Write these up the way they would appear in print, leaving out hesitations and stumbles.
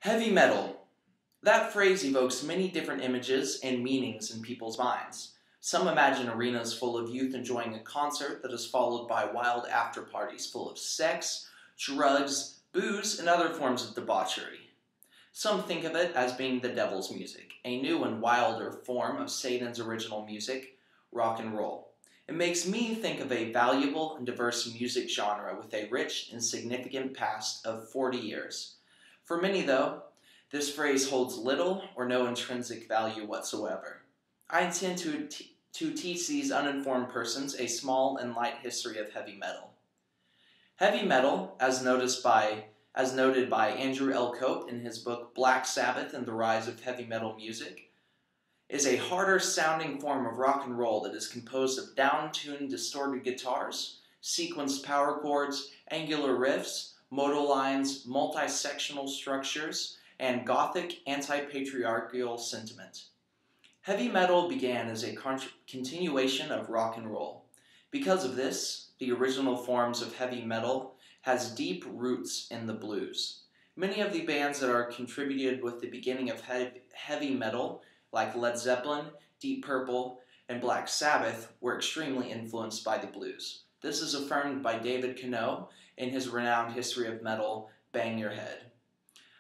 Heavy metal. That phrase evokes many different images and meanings in people's minds. Some imagine arenas full of youth enjoying a concert that is followed by wild after parties full of sex, drugs, booze, and other forms of debauchery. Some think of it as being the devil's music, a new and wilder form of Satan's original music, rock and roll. It makes me think of a valuable and diverse music genre with a rich and significant past of 40 years. For many, though, this phrase holds little or no intrinsic value whatsoever. I intend to teach these uninformed persons a small and light history of heavy metal. Heavy metal, as noted by Andrew L. Cope in his book Black Sabbath and the Rise of Heavy Metal Music, is a harder sounding form of rock and roll that is composed of down-tuned distorted guitars, sequenced power chords, angular riffs, modal lines, multi-sectional structures, and gothic anti-patriarchal sentiment. Heavy metal began as a continuation of rock and roll. Because of this, the original forms of heavy metal has deep roots in the blues. Many of the bands that are contributed with the beginning of heavy metal, like Led Zeppelin, Deep Purple, and Black Sabbath, were extremely influenced by the blues. This is affirmed by David Cano in his renowned history of metal, Bang Your Head.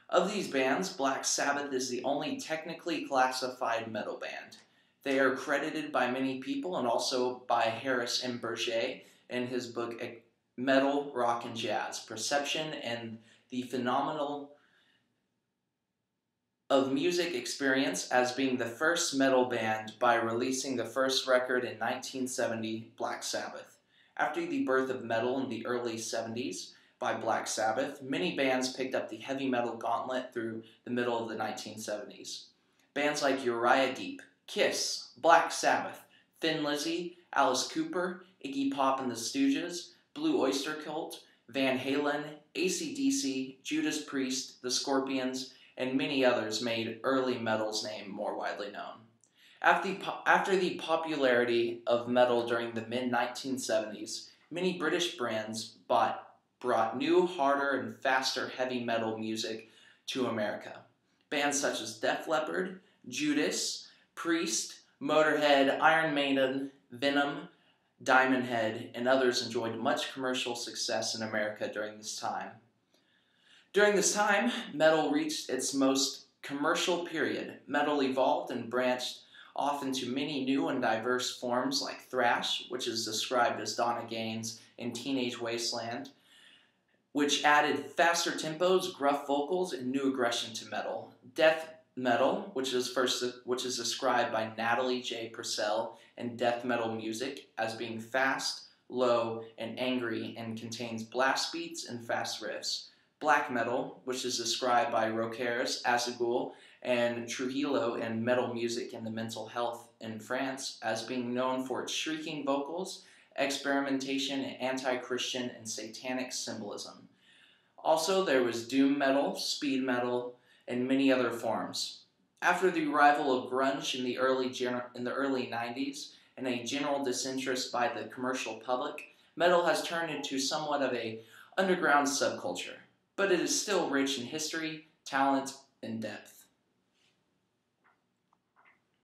Of these bands, Black Sabbath is the only technically classified metal band. They are credited by many people and also by Harris M. Berger in his book Metal, Rock, and Jazz, Perception and the Phenomenal of Music Experience, as being the first metal band by releasing the first record in 1970, Black Sabbath. After the birth of metal in the early 70s by Black Sabbath, many bands picked up the heavy metal gauntlet through the middle of the 1970s. Bands like Uriah Heep, Kiss, Black Sabbath, Thin Lizzy, Alice Cooper, Iggy Pop and the Stooges, Blue Oyster Cult, Van Halen, AC/DC, Judas Priest, The Scorpions, and many others made early metal's name more widely known. After the popularity of metal during the mid-1970s, many British brands brought new, harder, and faster heavy metal music to America. Bands such as Def Leppard, Judas, Priest, Motorhead, Iron Maiden, Venom, Diamond Head, and others enjoyed much commercial success in America during this time. During this time, metal reached its most commercial period. Metal evolved and branched off into many new and diverse forms like thrash, which is described as Donna Gaines in Teenage Wasteland, which added faster tempos, gruff vocals, and new aggression to metal. Death metal, which is described by Natalie J. Purcell in Death Metal Music as being fast, low, and angry, and contains blast beats and fast riffs. Black metal, which is described by Roqueres, Azagul, and Trujillo in Metal Music and the Mental Health in France as being known for its shrieking vocals, experimentation, and anti-Christian and satanic symbolism. Also, there was doom metal, speed metal, and many other forms. After the arrival of grunge in the early 90s and a general disinterest by the commercial public, metal has turned into somewhat of an underground subculture, but it is still rich in history, talent, and depth.